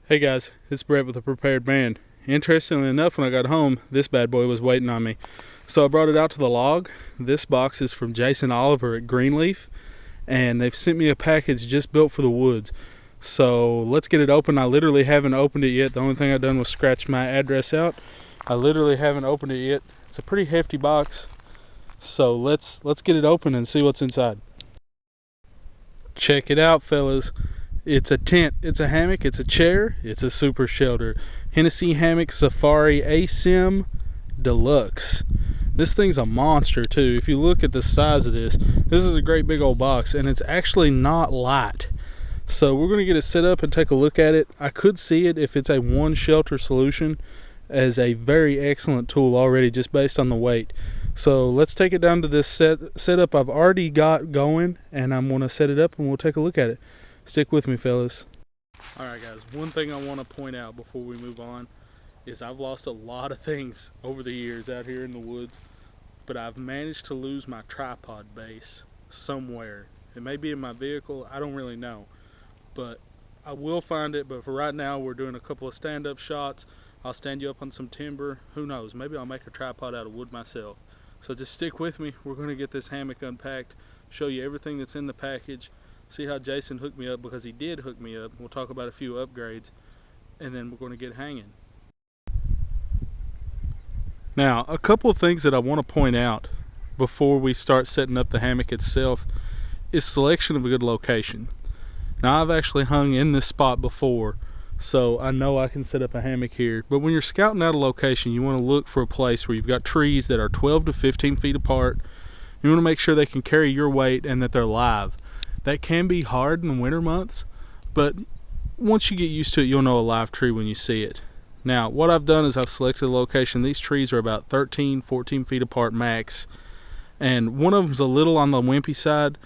Hey guys, it's Brett with a Prepared Man. Interestingly enough, when I got home, this bad boy was waiting on me. So I brought it out to the log. This box is from Jason Oliver at Greenleaf, and they've sent me a package just built for the woods. So let's get it open. I literally haven't opened it yet. The only thing I've done was scratch my address out. I literally haven't opened it yet. It's a pretty hefty box. So let's get it open and see what's inside. Check it out, fellas. It's a tent, it's a hammock, it's a chair, it's a super shelter. Hennessy Hammock Safari ASIM Deluxe. This thing's a monster too. If you look at the size of this is a great big old box, and it's actually not light. So we're going to get it set up and take a look at it. I could see it, if it's a one shelter solution, as a very excellent tool already just based on the weight. So let's take it down to this setup I've already got going, and I'm going to set it up and we'll take a look at it. Stick with me, fellas. Alright guys, one thing I want to point out before we move on is I've lost a lot of things over the years out here in the woods, but I've managed to lose my tripod base somewhere. It may be in my vehicle, I don't really know, but I will find it. But for right now, we're doing a couple of stand-up shots. I'll stand you up on some timber. Who knows, maybe I'll make a tripod out of wood myself. So just stick with me. We're going to get this hammock unpacked, show you everything that's in the package, see how Jason hooked me up, because he did hook me up. We'll talk about a few upgrades, and then we're going to get hanging. Now, a couple of things that I want to point out before we start setting up the hammock itself is selection of a good location. Now, I've actually hung in this spot before, so I know I can set up a hammock here. But when you're scouting out a location, you want to look for a place where you've got trees that are 12 to 15 feet apart. You want to make sure they can carry your weight and that they're live. That can be hard in the winter months, but once you get used to it, you'll know a live tree when you see it. Now, what I've done is I've selected a location. These trees are about 13, 14 feet apart max, and one of them's a little on the wimpy side,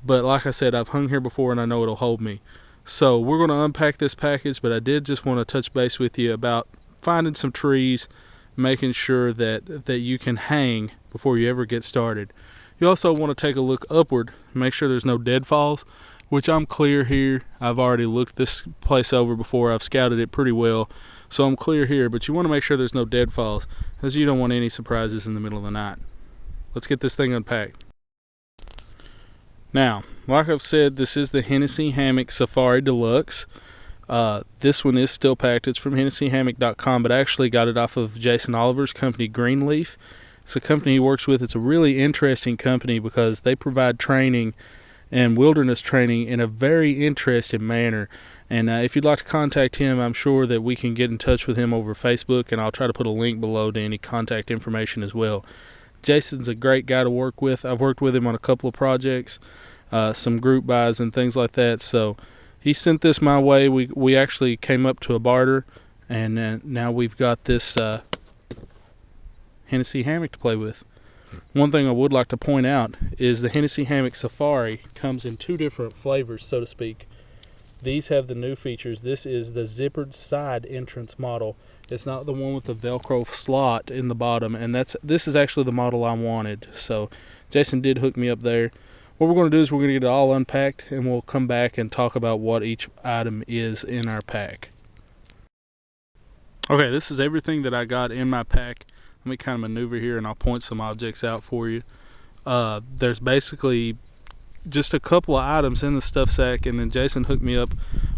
but like I said, I've hung here before and I know it'll hold me. So we're going to unpack this package, but I did just want to touch base with you about finding some trees, making sure that you can hang before you ever get started. You also want to take a look upward, make sure there's no deadfalls, which I'm clear here. I've already looked this place over before. I've scouted it pretty well, so I'm clear here. But you want to make sure there's no deadfalls, because you don't want any surprises in the middle of the night. Let's get this thing unpacked. Now, like I've said, this is the Hennessy Hammock Safari Deluxe. This one is still packed. It's from HennessyHammock.com, but I actually got it off of Jason Oliver's company, Greenleaf. It's a company he works with. It's a really interesting company because they provide training and wilderness training in a very interesting manner. And if you'd like to contact him, I'm sure that we can get in touch with him over Facebook, and I'll try to put a link below to any contact information as well. Jason's a great guy to work with. I've worked with him on a couple of projects, some group buys and things like that. So he sent this my way. We actually came up to a barter, and now we've got this Hennessy hammock to play with. One thing I would like to point out is the Hennessy Hammock Safari comes in two different flavors, so to speak. These have the new features. This is the zippered side entrance model. It's not the one with the Velcro slot in the bottom, and this is actually the model I wanted. So Jason did hook me up there. What we're going to do is we're going to get it all unpacked, and we'll come back and talk about what each item is in our pack. Okay, this is everything that I got in my pack. Let me kind of maneuver here and I'll point some objects out for you. There's basically just a couple of items in the stuff sack, and then Jason hooked me up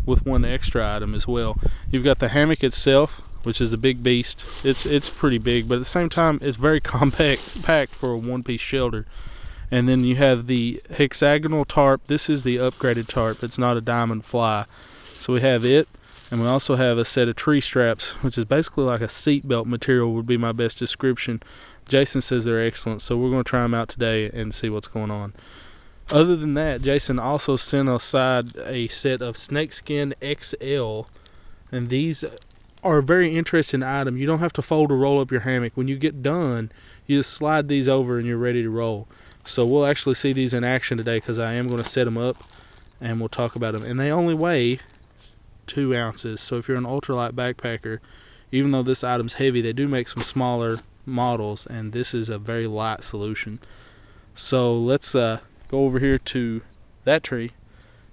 with one extra item as well. You've got the hammock itself, which is a big beast. It's pretty big, but at the same time it's very packed for a one-piece shelter. And then you have the hexagonal tarp. This is the upgraded tarp. It's not a diamond fly. So we have it. And we also have a set of tree straps, which is basically like a seat belt material would be my best description. Jason says they're excellent, so we're going to try them out today and see what's going on. Other than that, Jason also sent aside a set of snakeskin XL, and these are a very interesting item. You don't have to fold or roll up your hammock. When you get done, you just slide these over and you're ready to roll. So we'll actually see these in action today, because I am going to set them up and we'll talk about them. And they only weigh 2 ounces, so if you're an ultralight backpacker, even though this item's heavy, they do make some smaller models, and this is a very light solution. So let's go over here to that tree,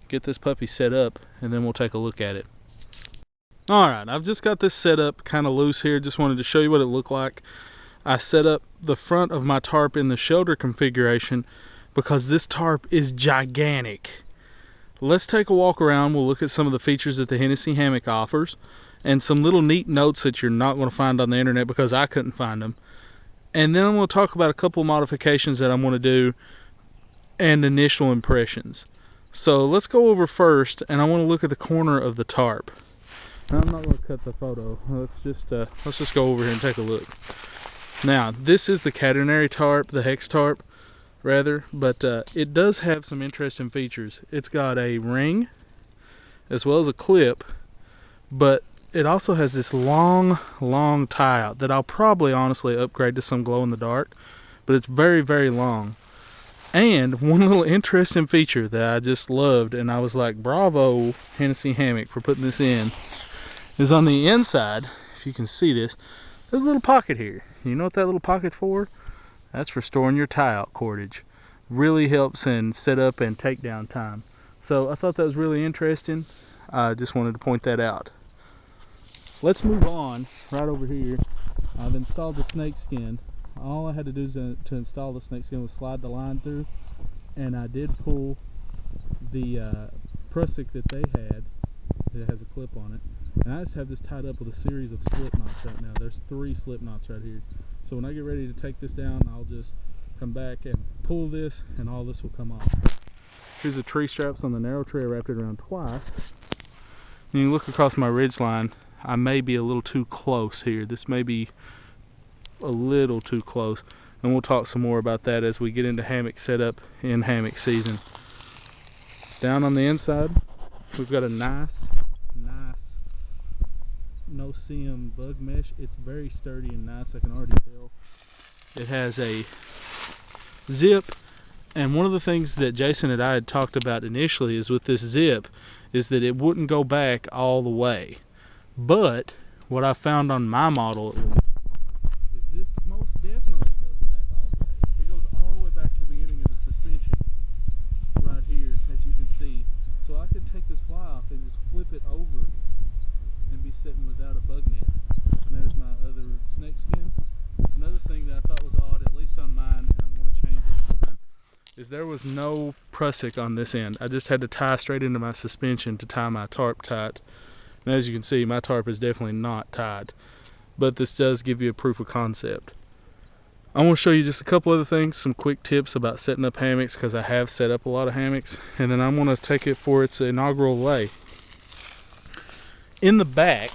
get this puppy set up, and then we'll take a look at it. Alright, I've just got this set up kind of loose here. Just wanted to show you what it looked like. I set up the front of my tarp in the shelter configuration because this tarp is gigantic. Let's take a walk around. We'll look at some of the features that the Hennessy Hammock offers and some little neat notes that you're not going to find on the internet because I couldn't find them. And then I'm going to talk about a couple of modifications that I'm going to do and initial impressions. So let's go over first, and I want to look at the corner of the tarp. Now, I'm not going to cut the photo. Let's just go over here and take a look. Now, this is the catenary tarp, the hex tarp, rather, but it does have some interesting features. It's got a ring as well as a clip, but it also has this long tie out that I'll probably honestly upgrade to some glow in the dark, but it's very, very long. And one little interesting feature that I just loved, and I was like, bravo Hennessy Hammock for putting this in, is on the inside, if you can see this, there's a little pocket here. You know what that little pocket's for? That's for storing your tie-out cordage. Really helps in setup and takedown time. So I thought that was really interesting. I just wanted to point that out. Let's move on right over here. I've installed the snake skin. All I had to do to install the snake skin was slide the line through, and I did pull the prusik that they had. It has a clip on it, and I just have this tied up with a series of slip knots right now. There's 3 slip knots right here. So when I get ready to take this down, I'll just come back and pull this, and all this will come off. Here's the tree straps on the narrow tree. I wrapped it around twice. When you look across my ridge line, I may be a little too close here. This may be a little too close, and we'll talk some more about that as we get into hammock setup in hammock season. Down on the inside, we've got a nice no-seam bug mesh. It's very sturdy and nice, I can already tell. It has a zip, and one of the things that Jason and I had talked about initially is with this zip is that it wouldn't go back all the way. But what I found on my model is this most definitely goes back all the way. It goes all the way back to the beginning of the suspension right here, as you can see. So I could take this fly off and just flip it over and be sitting without a bug net. And there's my other snake skin. Another thing that I thought was odd, at least on mine, and I'm going to change it on mine, is there was no prusik on this end. I just had to tie straight into my suspension to tie my tarp tight. And as you can see, my tarp is definitely not tied. But this does give you a proof of concept. I want to show you just a couple other things, some quick tips about setting up hammocks, because I have set up a lot of hammocks, and then I'm going to take it for its inaugural lay. In the back,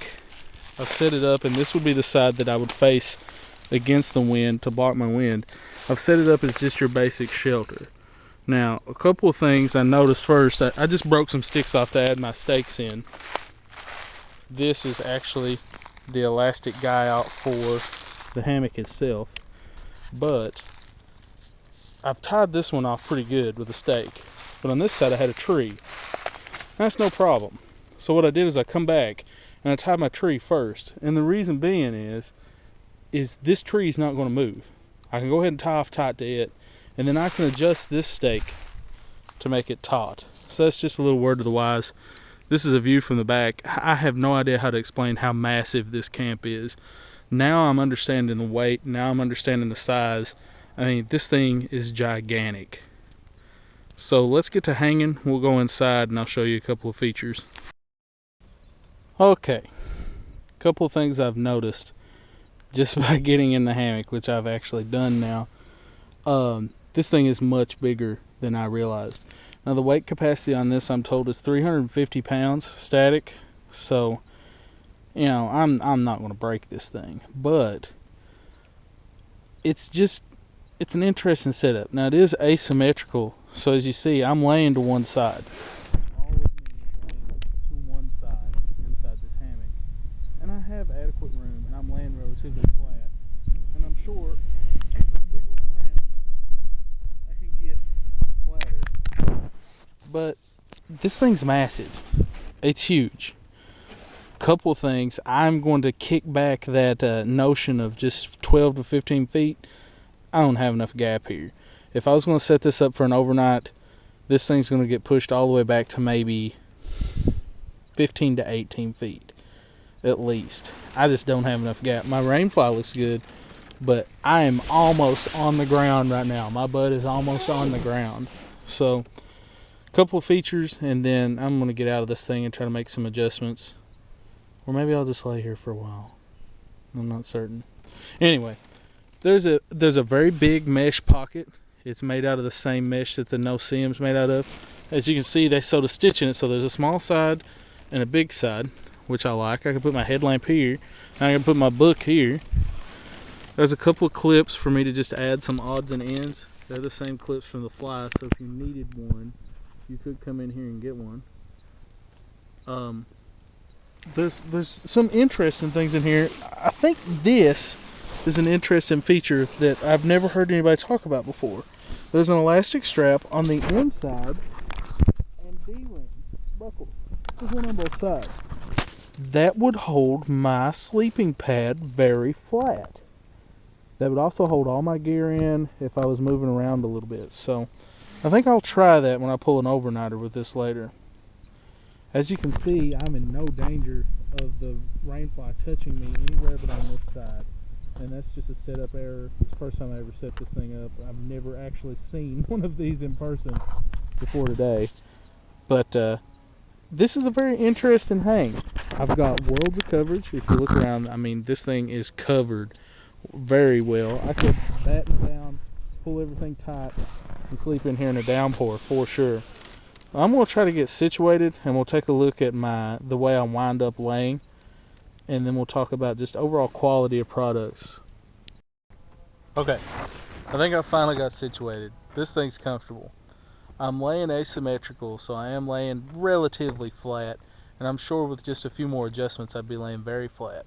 I've set it up, and this would be the side that I would face against the wind to block my wind. I've set it up as just your basic shelter. Now, a couple of things I noticed first, I just broke some sticks off to add my stakes in. This is actually the elastic guy out for the hammock itself, but I've tied this one off pretty good with a stake. But on this side I had a tree. That's no problem. So what I did is I come back and I tied my tree first, and the reason being is this tree is not going to move. I can go ahead and tie off tight to it, and then I can adjust this stake to make it taut. So that's just a little word to the wise. This is a view from the back. I have no idea how to explain how massive this camp is. Now I'm understanding the weight. Now I'm understanding the size. I mean, this thing is gigantic. So let's get to hanging. We'll go inside and I'll show you a couple of features. Okay. A couple of things I've noticed just by getting in the hammock, which I've actually done now. This thing is much bigger than I realized. Now the weight capacity on this, I'm told, is 350 pounds static. So, you know, I'm not going to break this thing, but it's an interesting setup. Now it is asymmetrical, so as you see, I'm laying to one side. All of me is laying to one side inside this hammock, and I have adequate room, and I'm laying relatively flat. And I'm sure as I wiggle around, I can get flatter. But this thing's massive. It's huge. Couple things. I'm going to kick back that notion of just 12 to 15 feet. I don't have enough gap here. If I was going to set this up for an overnight, this thing's going to get pushed all the way back to maybe 15 to 18 feet. at least. I just don't have enough gap. My rainfly looks good, but I am almost on the ground right now. My butt is almost on the ground. So, a couple of features, and then I'm going to get out of this thing and try to make some adjustments. Or maybe I'll just lay here for a while. I'm not certain. Anyway, there's a very big mesh pocket. It's made out of the same mesh that the no-seam's made out of. As you can see, they sewed a stitch in it, so there's a small side and a big side, which I like. I can put my headlamp here, and I can put my book here. There's a couple of clips for me to just add some odds and ends. They're the same clips from the fly, so if you needed one, you could come in here and get one. There's some interesting things in here. I think this is an interesting feature that I've never heard anybody talk about before. There's an elastic strap on the inside and D-rings, buckles. There's one on both sides. That would hold my sleeping pad very flat. That would also hold all my gear in if I was moving around a little bit. So I think I'll try that when I pull an overnighter with this later. As you can see, I'm in no danger of the rainfly touching me anywhere but on this side. And that's just a setup error. It's the first time I ever set this thing up. I've never actually seen one of these in person before today. But this is a very interesting hang. I've got worlds of coverage. If you look around, I mean, this thing is covered very well. I could batten down, pull everything tight, and sleep in here in a downpour for sure. I'm going to try to get situated, and we'll take a look at the way I wind up laying, and then we'll talk about just overall quality of products. Okay, I think I finally got situated. This thing's comfortable. I'm laying asymmetrical, so I am laying relatively flat, and I'm sure with just a few more adjustments I'd be laying very flat.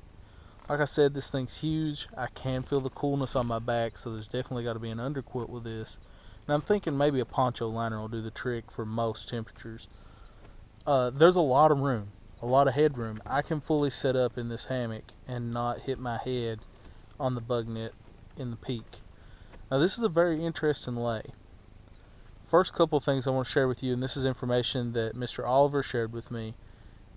Like I said, this thing's huge. I can feel the coolness on my back, so there's definitely got to be an underquilt with this. And I'm thinking maybe a poncho liner will do the trick for most temperatures. There's a lot of room, a lot of headroom. I can fully set up in this hammock and not hit my head on the bug net in the peak. Now this is a very interesting lay. First couple of things I want to share with you, and this is information that Mr. Oliver shared with me,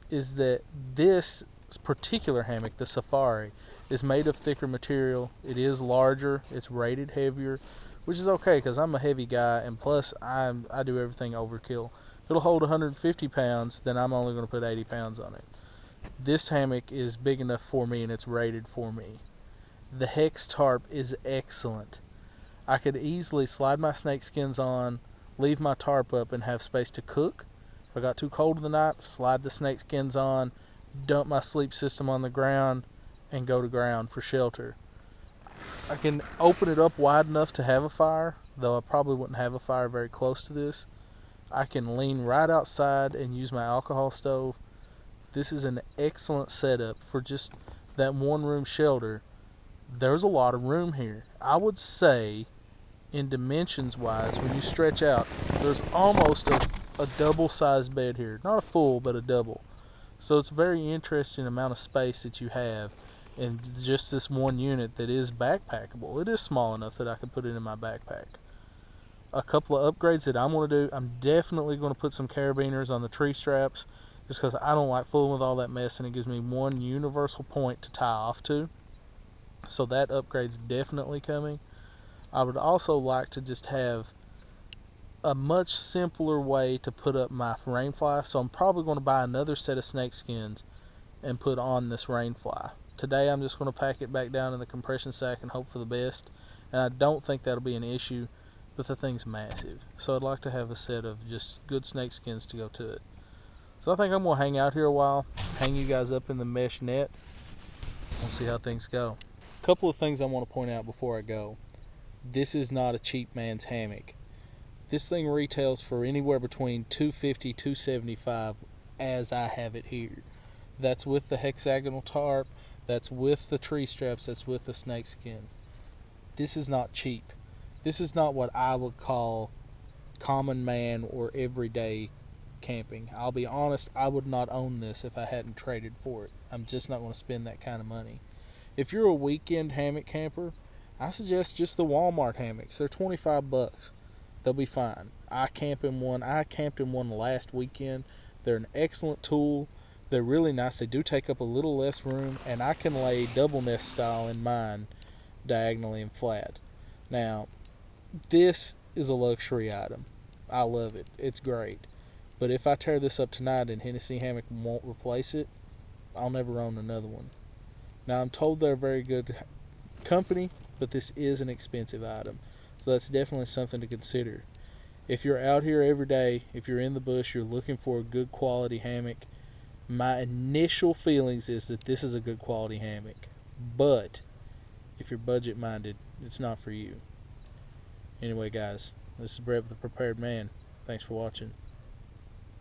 is that this particular hammock, the Safari, is made of thicker material. It is larger, it's rated heavier, which is okay because I'm a heavy guy, and plus I do everything overkill. If it'll hold 150 pounds, then I'm only going to put 80 pounds on it. This hammock is big enough for me, and it's rated for me. The hex tarp is excellent. I could easily slide my snake skins on, leave my tarp up, and have space to cook. If I got too cold in the night, slide the snake skins on, dump my sleep system on the ground, and go to ground for shelter. I can open it up wide enough to have a fire, though I probably wouldn't have a fire very close to this. I can lean right outside and use my alcohol stove. This is an excellent setup for just that one room shelter. There's a lot of room here. I would say, in dimensions wise, when you stretch out, there's almost a double sized bed here. Not a full, but a double. So it's a very interesting amount of space that you have in just this one unit that is backpackable. It is small enough that I can put it in my backpack. A couple of upgrades that I'm going to do, I'm definitely going to put some carabiners on the tree straps, just because I don't like fooling with all that mess, and it gives me one universal point to tie off to. So that upgrade's definitely coming. I would also like to just have a much simpler way to put up my rainfly, so I'm probably going to buy another set of snake skins and put on this rainfly. Today I'm just going to pack it back down in the compression sack and hope for the best, and I don't think that'll be an issue, but the thing's massive, so I'd like to have a set of just good snake skins to go to it. So I think I'm going to hang out here a while, hang you guys up in the mesh net. We'll see how things go. A couple of things I want to point out before I go. This is not a cheap man's hammock. This thing retails for anywhere between $250, $275 as I have it here. That's with the hexagonal tarp, that's with the tree straps, that's with the snake skins. This is not cheap. This is not what I would call common man or everyday camping. I'll be honest, I would not own this if I hadn't traded for it. I'm just not going to spend that kind of money. If you're a weekend hammock camper, I suggest just the Walmart hammocks. They're $25. They'll be fine. I camped in one last weekend. They're an excellent tool. They're really nice. They do take up a little less room, and I can lay double nest style in mine diagonally and flat. Now, this is a luxury item. I love it. It's great. But if I tear this up tonight and Hennessy Hammock won't replace it, I'll never own another one. Now, I'm told they're a very good company, but this is an expensive item. So that's definitely something to consider. If you're out here every day, if you're in the bush, you're looking for a good quality hammock, my initial feelings is that this is a good quality hammock. But if you're budget minded, it's not for you. Anyway, guys, this is Brett with the Prepared Man. Thanks for watching.